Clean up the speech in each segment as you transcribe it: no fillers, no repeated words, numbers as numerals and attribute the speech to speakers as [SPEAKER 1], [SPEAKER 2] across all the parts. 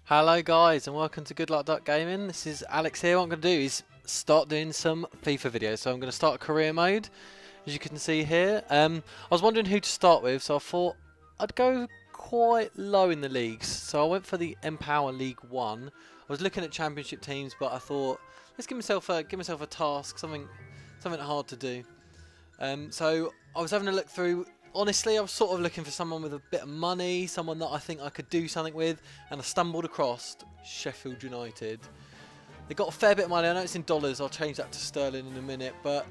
[SPEAKER 1] Hello guys and welcome to Good Luck Duck Gaming. This is Alex here. What I'm going to do is start doing some FIFA videos. So I'm going to start career mode, as you can see here. I was wondering who to start with, so I thought I'd go quite low in the leagues. So I went for the Empower League 1. I was looking at championship teams, but I thought let's give myself a task, something hard to do. So I was having a look through. Honestly, I was sort of looking for someone with a bit of money, someone that I think I could do something with, and I stumbled across Sheffield United. They got a fair bit of money. I know it's in dollars. I'll change that to sterling in a minute, but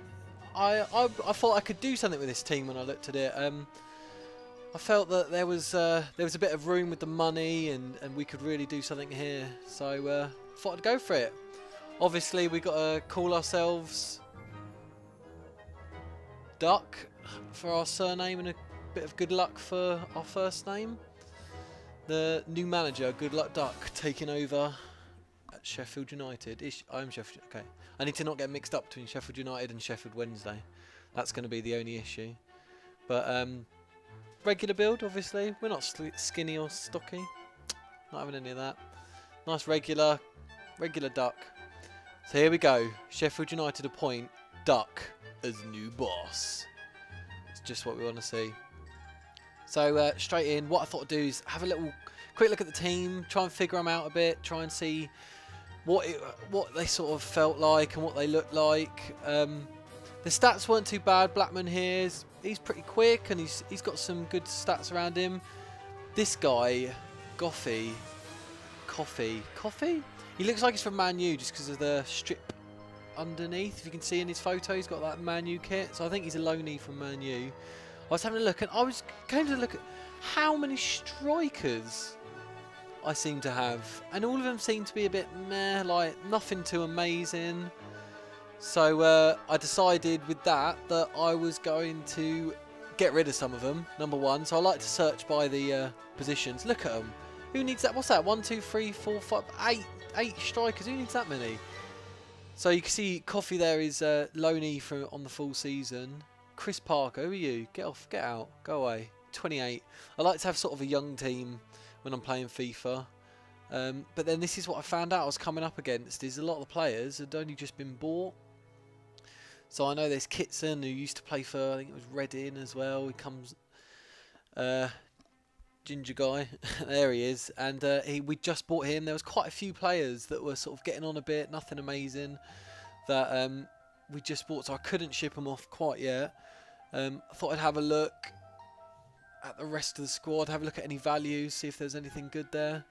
[SPEAKER 1] I thought I could do something with this team when I looked at it. I felt that there was a bit of room with the money, and we could really do something here. So thought I'd go for it. Obviously, we got to call ourselves Duck for our surname and a bit of good luck for our first name. The new manager, Good Luck Duck, taking over at Sheffield United. I'm Sheffield. Okay, I need to not get mixed up between Sheffield United and Sheffield Wednesday. That's going to be the only issue. But regular build, obviously. We're not skinny or stocky. Not having any of that. Nice regular duck. So here we go. Sheffield United appoint Duck as new boss. It's just what we want to see. So straight in, what I thought I'd do is have a quick look at the team, try and figure them out a bit, try and see what they sort of felt like and what they looked like. The stats weren't too bad. Blackman here, he's pretty quick and he's got some good stats around him. This guy, Coffee. He looks like he's from Man U just because of the strip underneath. If you can see in his photo, he's got that Man U kit, so I think he's a loanee from Man U. I was having a look and I was going to look at how many strikers I seem to have, and all of them seem to be a bit meh, like nothing too amazing. So I decided with that I was going to get rid of some of them, number one. So I like to search by the positions. Look at them. Who needs that? What's that? 1, 2, 3, 4, 5, 8 strikers. Who needs that many? So you can see Coffee there is loanee on the full season. Chris Parker, who are you? Get off, get out, go away. 28. I like to have sort of a young team when I'm playing FIFA. But then this is what I found out I was coming up against, is a lot of the players had only just been bought. So I know there's Kitson, who used to play for, I think it was Reading as well. He comes, ginger guy, there he is. And we just bought him. There was quite a few players that were sort of getting on a bit, nothing amazing, that we just bought, so I couldn't ship them off quite yet. I thought I'd have a look at the rest of the squad, have a look at any values, see if there's anything good there.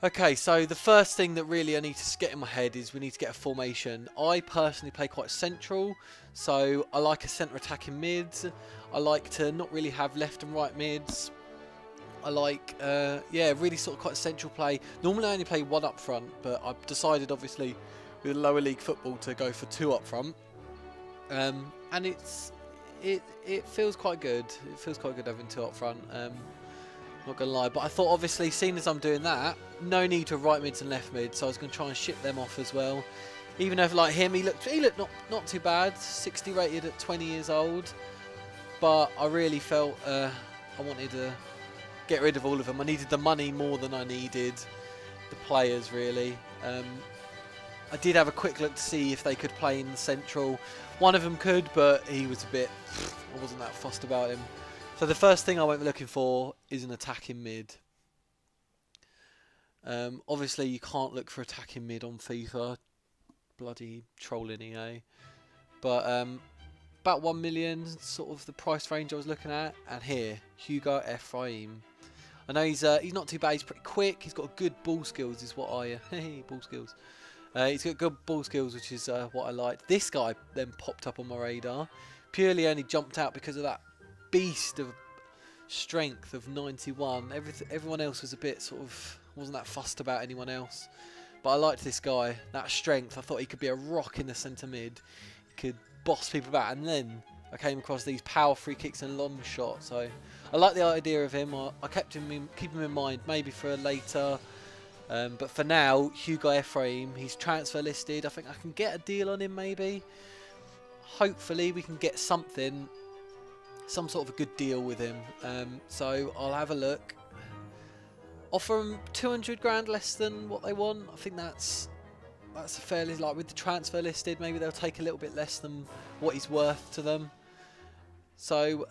[SPEAKER 1] Okay, so the first thing that really I need to get in my head is we need to get a formation. I personally play quite central, so I like a centre attacking mids. I like to not really have left and right mids. I like, yeah, really sort of quite central play. Normally I only play one up front, but I've decided obviously with lower league football to go for two up front. And it feels quite good. It feels quite good having two up front. Not gonna lie, but I thought obviously, seeing as I'm doing that, no need to right mids and left mids, so I was gonna try and ship them off as well. Even though like him, he looked not too bad. 60 rated at 20 years old, but I really felt I wanted to get rid of all of them. I needed the money more than I needed the players, really. I did have a quick look to see if they could play in the central. One of them could, but he was a bit, I wasn't that fussed about him. So the first thing I went looking for is an attacking mid. Obviously you can't look for attacking mid on FIFA. Bloody trolling EA. But about 1 million, sort of the price range I was looking at. And here, Hugo Ephraim. I know he's not too bad, he's pretty quick, he's got good ball skills is what I... ball skills. He's got good ball skills, which is what I liked. This guy then popped up on my radar. Purely only jumped out because of that beast of strength of 91. Everyone else was a bit sort of... wasn't that fussed about anyone else. But I liked this guy, that strength. I thought he could be a rock in the centre mid. He could boss people about. And then I came across these power free kicks and long shots. So I like the idea of him. I keep him in mind maybe for a later... but for now, Hugo Ephraim, he's transfer listed. I think I can get a deal on him maybe. Hopefully we can get some sort of a good deal with him. So I'll have a look. offer them 200 grand less than what they want. I think that's a fairly, like with the transfer listed, maybe they'll take a little bit less than what he's worth to them. So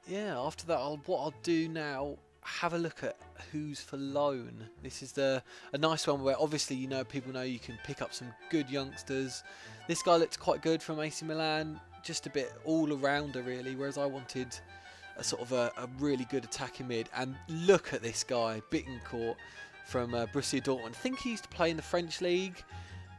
[SPEAKER 1] yeah, after that, what I'll do now, have a look at who's for loan. This is a nice one where obviously people know you can pick up some good youngsters. This guy looked quite good from AC Milan, just a bit all-rounder really, whereas I wanted a sort of a really good attacking mid. And look at this guy, Bittencourt from Borussia Dortmund. I think he used to play in the French league.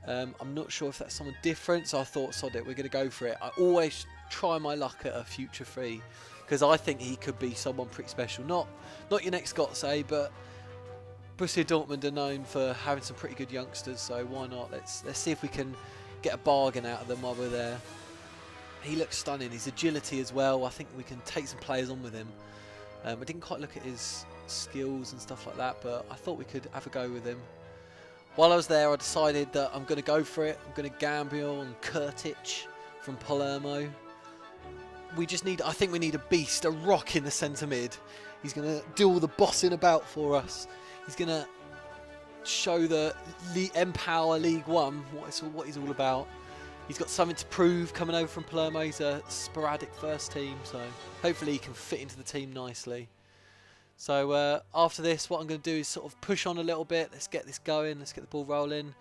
[SPEAKER 1] I'm not sure if that's someone different, so I thought, sod it, we're going to go for it. I always try my luck at a future free, because I think he could be someone pretty special. Not your next Gotze, but Borussia Dortmund are known for having some pretty good youngsters, so why not? Let's see if we can get a bargain out of them while we're there. He looks stunning. His agility as well. I think we can take some players on with him. I didn't quite look at his skills and stuff like that, but I thought we could have a go with him. While I was there, I decided that I'm going to go for it. I'm going to gamble on Kurtic from Palermo. I think we need a beast, a rock in the centre mid. He's going to do all the bossing about for us. He's going to show the Empower League One what he's all about. He's got something to prove coming over from Palermo. He's a sporadic first team, so hopefully he can fit into the team nicely. So after this, what I'm going to do is sort of push on a little bit. Let's get this going. Let's get the ball rolling.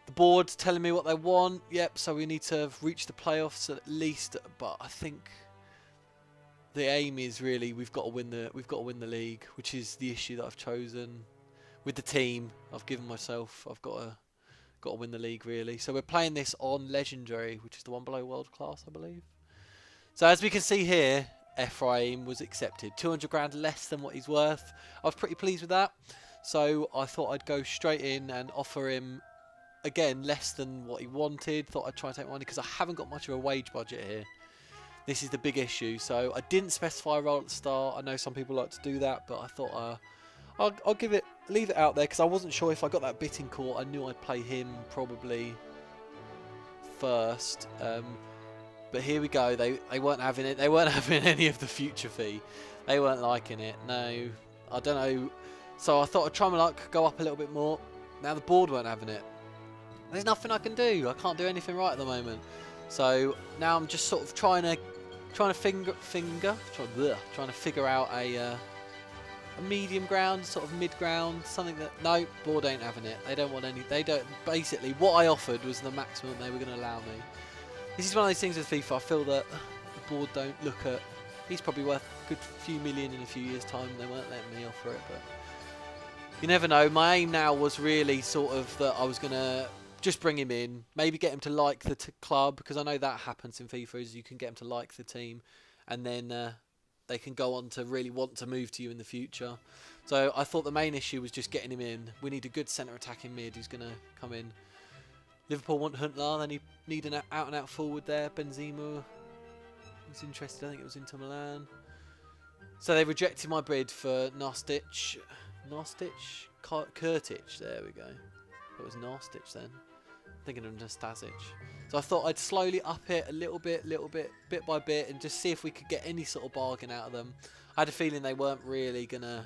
[SPEAKER 1] The board's telling me what they want. Yep, so we need to reach the playoffs at least. But I think the aim is really we've got to win the league, which is the issue that I've chosen with the team. I've given myself. I've got to win the league really. So we're playing this on Legendary, which is the one below World Class, I believe. So as we can see here, Ephraim was accepted. 200 grand less than what he's worth. I was pretty pleased with that. So I thought I'd go straight in and offer him, again, less than what he wanted. Thought I'd try and take money because I haven't got much of a wage budget here. This is the big issue. So I didn't specify a role at the start. I know some people like to do that, but I thought I'll leave it out there because I wasn't sure if I got that Bittencourt. I knew I'd play him probably first. But here we go. They weren't having it. They weren't having any of the future fee. They weren't liking it. No, I don't know. So I thought I'd try my luck, go up a little bit more. Now the board weren't having it. There's nothing I can do. I can't do anything right at the moment. So now I'm just sort of trying to figure out a medium ground, sort of mid ground, something that no, board ain't having it. They don't want any. They don't. Basically, what I offered was the maximum they were going to allow me. This is one of those things with FIFA. I feel that the board don't look at. He's probably worth a good few million in a few years' time. They weren't letting me offer it, but you never know. My aim now was really sort of that I was going to just bring him in, maybe get him to like the club, because I know that happens in FIFA, is you can get him to like the team, and then they can go on to really want to move to you in the future. So I thought the main issue was just getting him in. We need a good centre attacking mid who's going to come in. Liverpool want Huntelaar, then you need an out-and-out forward there. Benzema was interested, I think it was Inter Milan. So they rejected my bid for Kurtic, there we go. It was Narstich then. I'm thinking of Nastasic. So I thought I'd slowly up it a little bit, bit by bit, and just see if we could get any sort of bargain out of them. I had a feeling they weren't gonna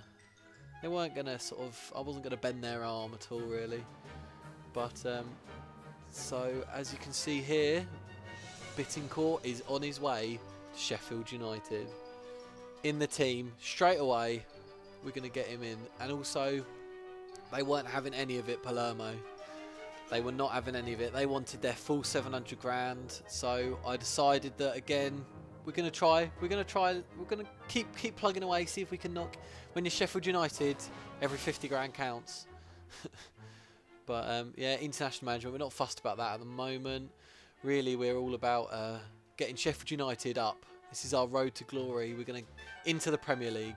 [SPEAKER 1] sort of, I wasn't gonna bend their arm at all really. But so as you can see here, Bittencourt is on his way to Sheffield United. In the team, straight away, we're going to get him in. And also, they weren't having any of it, Palermo. They were not having any of it. They wanted their full 700 grand. So I decided that, again, we're going to try. We're going to keep plugging away, see if we can knock. When you're Sheffield United, every 50 grand counts. But yeah, international management, we're not fussed about that at the moment. Really, we're all about getting Sheffield United up. This is our road to glory. We're going to into the Premier League.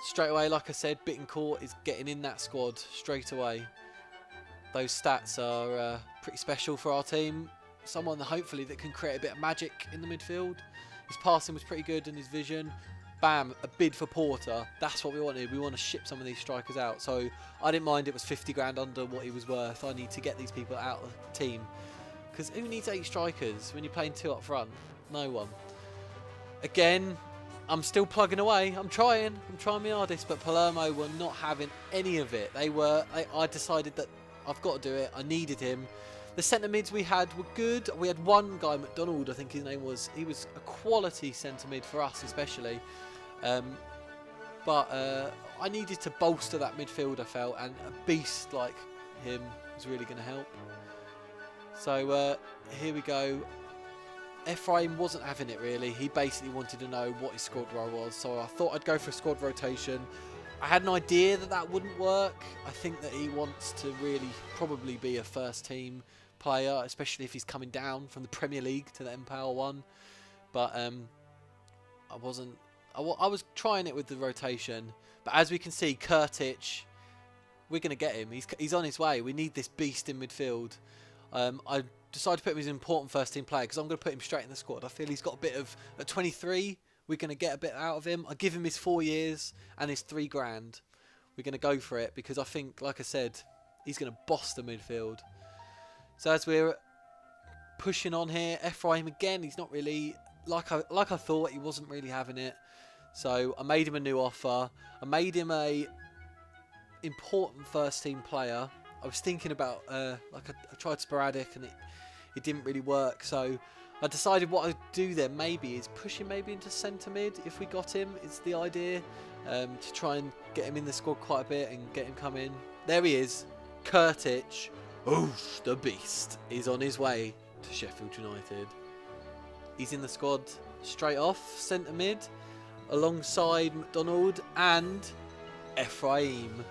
[SPEAKER 1] Straight away, like I said, Bittencourt is getting in that squad straight away. Those stats are pretty special for our team. Someone hopefully that can create a bit of magic in the midfield. His passing was pretty good and his vision. Bam, a bid for Porter. That's what we wanted. We want to ship some of these strikers out. So I didn't mind it was 50 grand under what he was worth. I need to get these people out of the team. Because who needs 8 strikers when you're playing 2 up front? No one. Again, I'm still plugging away. I'm trying my hardest, but Palermo were not having any of it. I decided that I've got to do it. I needed him. The centre mids we had were good. We had one guy, McDonald, I think his name was. He was a quality centre mid for us, especially. But I needed to bolster that midfield, I felt, and a beast like him was really going to help. So here we go. Ephraim wasn't having it really. He basically wanted to know what his squad role was, so I thought I'd go for a squad rotation. I had an idea that that wouldn't work. I think that he wants to really probably be a first team player, especially if he's coming down from the Premier League to the Empower 1. But I wasn't. I was trying it with the rotation, but as we can see, Kurtic, we're going to get him. He's on his way. We need this beast in midfield. I decided to put him as an important first team player because I'm going to put him straight in the squad. I feel he's got a bit of, at 23, we're going to get a bit out of him. I give him his 4 years and his $3 grand. We're going to go for it because I think, like I said, he's going to boss the midfield. So as we're pushing on here, Ephraim again, he's not really, like I thought, he wasn't really having it. So I made him a new offer. I made him a important first team player. I was thinking about, I tried sporadic and it didn't really work. So I decided what I'd do then maybe is push him maybe into centre mid if we got him, is the idea. To try and get him in the squad quite a bit and get him come in. There he is, Kurtic. Oosh, the beast is on his way to Sheffield United. He's in the squad straight off, centre mid, alongside McDonald and Ephraim.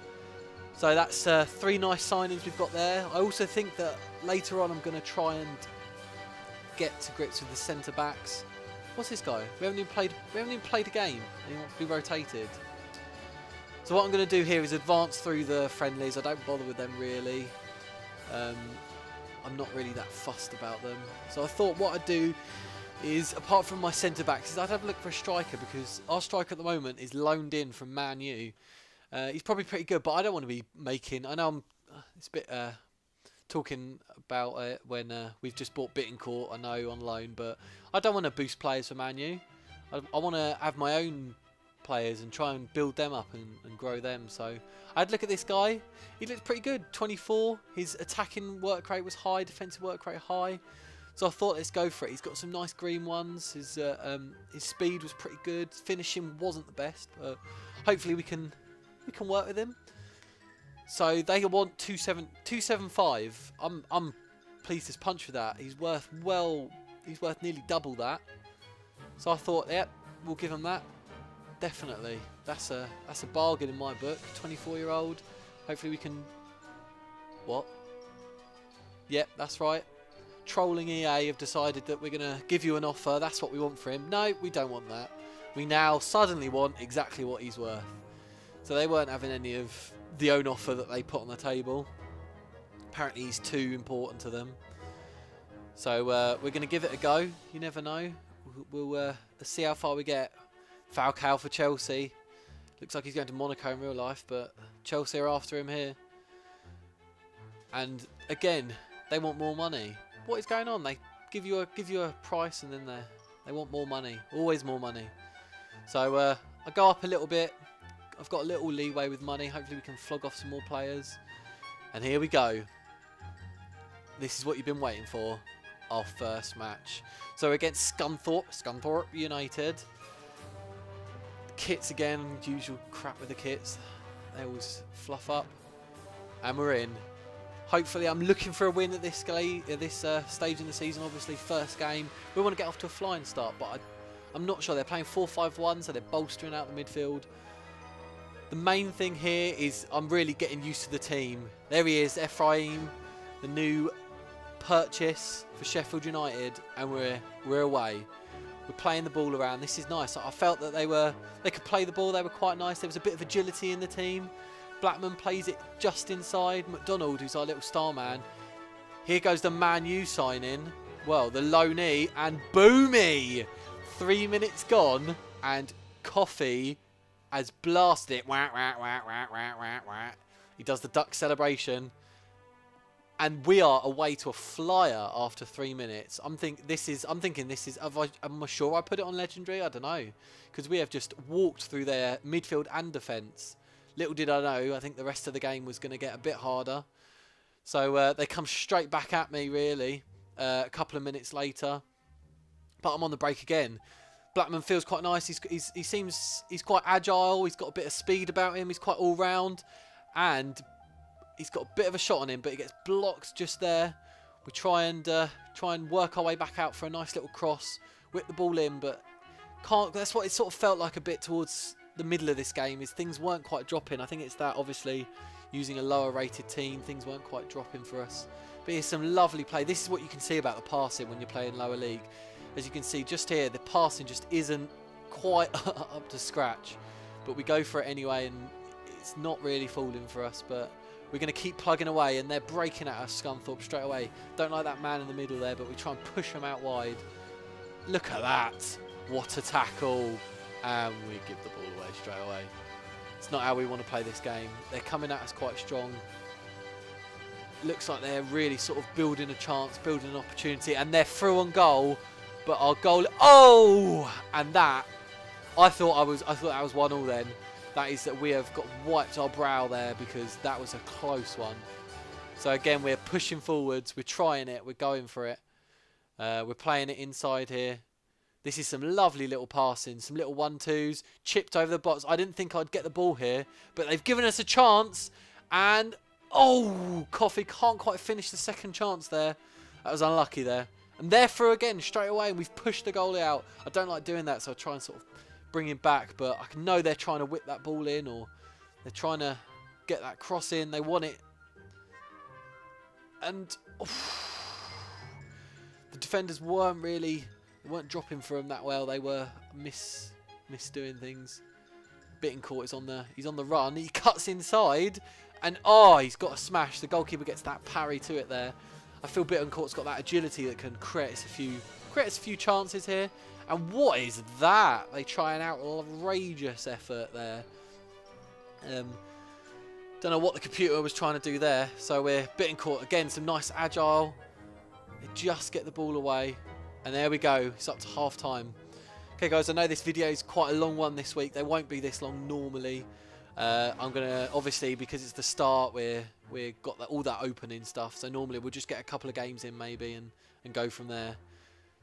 [SPEAKER 1] So that's 3 nice signings we've got there. I also think that later on I'm going to try and get to grips with the centre backs. What's this guy? We haven't even played a game and he wants to be rotated. So what I'm going to do here is advance through the friendlies. I don't bother with them really. I'm not really that fussed about them. So I thought what I'd do is, apart from my centre backs, is I'd have a look for a striker because our striker at the moment is loaned in from Man U. He's probably pretty good, but I don't want to be making. I know it's a bit talking about it when we've just bought Bittencourt, I know, on loan, but I don't want to boost players for Man U. I want to have my own players and try and build them up and grow them. So I'd look at this guy. He looks pretty good. 24. His attacking work rate was high, defensive work rate high. So I thought, let's go for it. He's got some nice green ones. His speed was pretty good. Finishing wasn't the best, but hopefully we can work with him. So they want 275. I'm pleased as punch for that. He's worth nearly double that. So I thought, yep, we'll give him that. Definitely. That's a bargain in my book. 24-year-old. Hopefully we can. What? Yep, that's right. Trolling EA have decided that we're going to give you an offer. That's what we want for him. No, we don't want that. We now suddenly want exactly what he's worth. So they weren't having any of the own offer that they put on the table. Apparently he's too important to them. So we're going to give it a go. You never know. We'll see how far we get. Falcao for Chelsea. Looks like he's going to Monaco in real life, but Chelsea are after him here. And again, they want more money. What is going on? They give you a price and then they want more money. Always more money. So I go up a little bit. I've got a little leeway with money. Hopefully we can flog off some more players. And here we go. This is what you've been waiting for. Our first match. So against Scunthorpe United. Kits again, usual crap with the kits. They always fluff up. And we're in. Hopefully I'm looking for a win at this stage in the season. Obviously first game. We want to get off to a flying start, but I'm not sure. They're playing 4-5-1, so they're bolstering out the midfield. The main thing here is I'm really getting used to the team. There he is, Ephraim, the new purchase for Sheffield United, and we're away. We're playing the ball around. This is nice. I felt that they could play the ball. They were quite nice. There was a bit of agility in the team. Blackman plays it just inside. McDonald, who's our little star man. Here goes the Man U signing. Well, the loanee, and Boomy. 3 minutes gone, and Coffee has blasted it. Wah, wah, wah, wah, wah, wah, wah. He does the duck celebration. And we are away to a flyer after 3 minutes. I'm thinking this is. Am I sure I put it on legendary? I don't know, because we have just walked through their midfield and defence. Little did I know, I think the rest of the game was going to get a bit harder. So they come straight back at me, really, a couple of minutes later. But I'm on the break again. Blackman feels quite nice. He seems he's quite agile. He's got a bit of speed about him. He's quite all round, and he's got a bit of a shot on him, but he gets blocked just there. We try and work our way back out for a nice little cross, whip the ball in, but can't. That's what it sort of felt like a bit towards the middle of this game. Is things weren't quite dropping. I think it's that obviously using a lower rated team, things weren't quite dropping for us. But here's some lovely play. This is what you can see about the passing when you're playing lower league. As you can see just here, the passing just isn't quite up to scratch. But we go for it anyway, and it's not really falling for us. But we're going to keep plugging away, and they're breaking at us, Scunthorpe, straight away. Don't like that man in the middle there, but we try and push them out wide. Look at that. What a tackle. And we give the ball away straight away. It's not how we want to play this game. They're coming at us quite strong. Looks like they're really sort of building a chance, building an opportunity, and they're through on goal. But our goal, oh, and that, I thought that was 1-1 then. That is that we have got wiped our brow there, because that was a close one. So again, we're pushing forwards, we're trying it, we're going for it. We're playing it inside here. This is some lovely little passing, some little 1-2s, chipped over the box. I didn't think I'd get the ball here, but they've given us a chance. And, oh, Coffee can't quite finish the second chance there. That was unlucky there. And they're through again straight away, and we've pushed the goalie out. I don't like doing that, so I try and sort of bring him back. But I know they're trying to whip that ball in, or they're trying to get that cross in. They want it. And the defenders weren't dropping for him that well. They were misdoing things. Bittencourt is he's on the run. He cuts inside, and he's got a smash. The goalkeeper gets that parry to it there. I feel Bittencourt's got that agility that can create us a few chances here. And what is that? They try an outrageous effort there. Don't know what the computer was trying to do there. So we're Bittencourt again, some nice agile. They just get the ball away. And there we go. It's up to half time. Okay, guys, I know this video is quite a long one this week. They won't be this long normally. I'm going to, obviously, because it's the start, we've got all that opening stuff. So normally we'll just get a couple of games in maybe and go from there.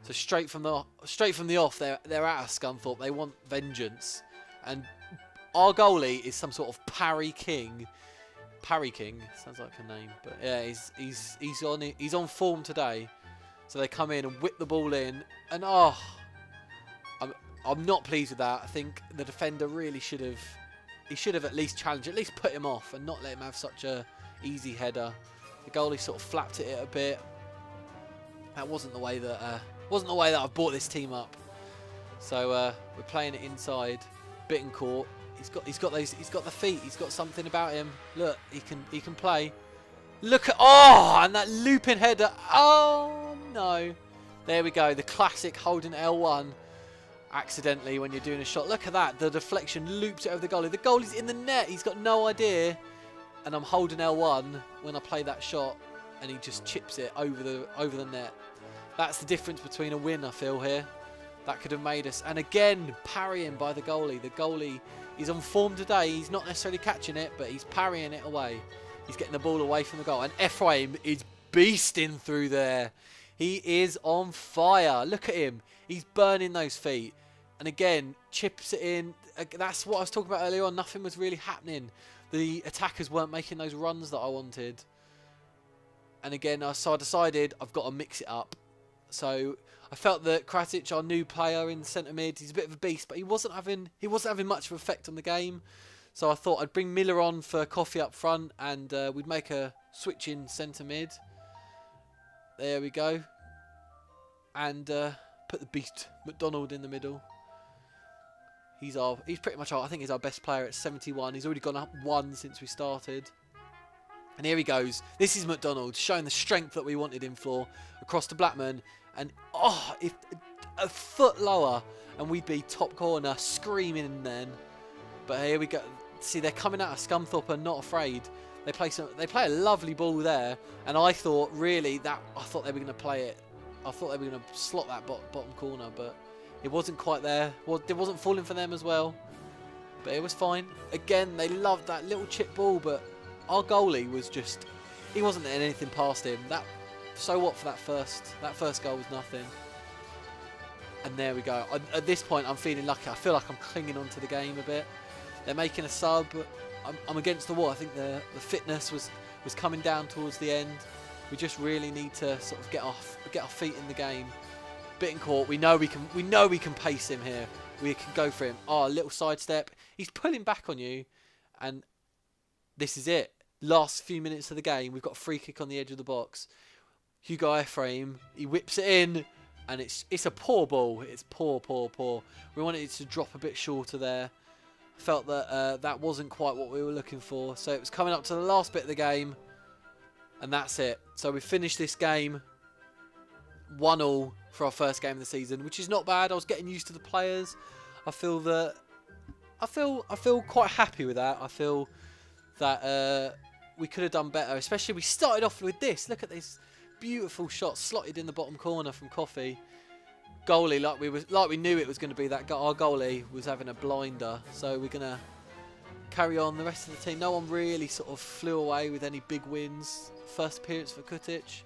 [SPEAKER 1] So straight from the off, they're at us, Scunthorpe. They want vengeance. And our goalie is some sort of Parry King. Parry King sounds like a name, but yeah, he's on form today. So they come in and whip the ball in, and I'm not pleased with that. I think the defender really should have at least challenged, at least put him off, and not let him have such a easy header. The goalie sort of flapped at it a bit. That wasn't the way that I've brought this team up. So we're playing it inside. Bittencourt, he's got the feet. He's got something about him. Look, he can play. Look at and that looping header. Oh no! There we go. The classic holding L1 accidentally when you're doing a shot. Look at that. The deflection loops it over the goalie. The goalie's in the net. He's got no idea. And I'm holding L1 when I play that shot, and he just chips it over the net. That's the difference between a win, I feel, here. That could have made us. And again, parrying by the goalie. The goalie is on form today. He's not necessarily catching it, but he's parrying it away. He's getting the ball away from the goal. And Ephraim is beasting through there. He is on fire. Look at him. He's burning those feet. And again, chips it in. That's what I was talking about earlier on. Nothing was really happening. The attackers weren't making those runs that I wanted. And again, so I decided I've got to mix it up. So I felt that Kratic, our new player in centre mid, he's a bit of a beast, but he wasn't having much of an effect on the game. So I thought I'd bring Miller on for Coffee up front, and we'd make a switch in centre mid. There we go. And put the beast McDonald in the middle. He's pretty much I think he's our best player at 71. He's already gone up 1 since we started. And here he goes. This is McDonald showing the strength that we wanted him for across to Blackman. And if a foot lower and we'd be top corner screaming then. But here we go. See, they're coming at us. Scunthorpe are not afraid. They play a lovely ball there, and I thought really I thought they were going to play it. I thought they were going to slot that bottom corner, but it wasn't quite there. Well, it wasn't falling for them as well, but it was fine. Again, they loved that little chip ball, but our goalie was just, he wasn't letting anything past him. So what for that first goal was nothing. And there we go. At this point, I'm feeling lucky. I feel like I'm clinging onto the game a bit. They're making a sub. I'm against the wall. I think the fitness was coming down towards the end. We just really need to sort of get our feet in the game. Bittencourt, we know we can pace him here. We can go for him. Oh, a little sidestep. He's pulling back on you, and this is it. Last few minutes of the game, we've got a free kick on the edge of the box. Hugo Ephraim, he whips it in, and it's a poor ball. It's poor. We wanted it to drop a bit shorter there. Felt that that wasn't quite what we were looking for. So it was coming up to the last bit of the game, and that's it. So we finished this game 1-1 for our first game of the season, which is not bad. I was getting used to the players. I feel quite happy with that. I feel that we could have done better. Especially we started off with this. Look at this beautiful shot slotted in the bottom corner from Coffey. Goalie, like we knew it was going to be that. Our goalie was having a blinder, so we're going to carry on. The rest of the team, no one really sort of flew away with any big wins. First appearance for Kutic.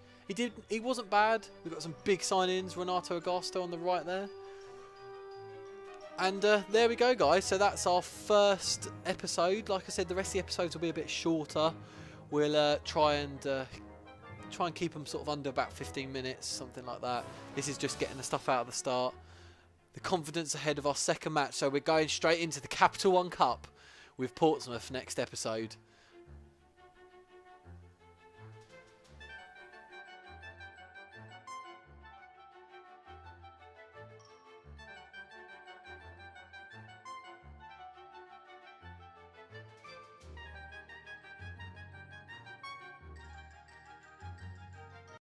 [SPEAKER 1] He wasn't bad. We've got some big signings. Renato Augusto on the right there. And there we go, guys. So that's our first episode. Like I said, the rest of the episodes will be a bit shorter. We'll try and keep them sort of under about 15 minutes, something like that. This is just getting the stuff out of the start. The confidence ahead of our second match. So we're going straight into the Capital One Cup with Portsmouth next episode.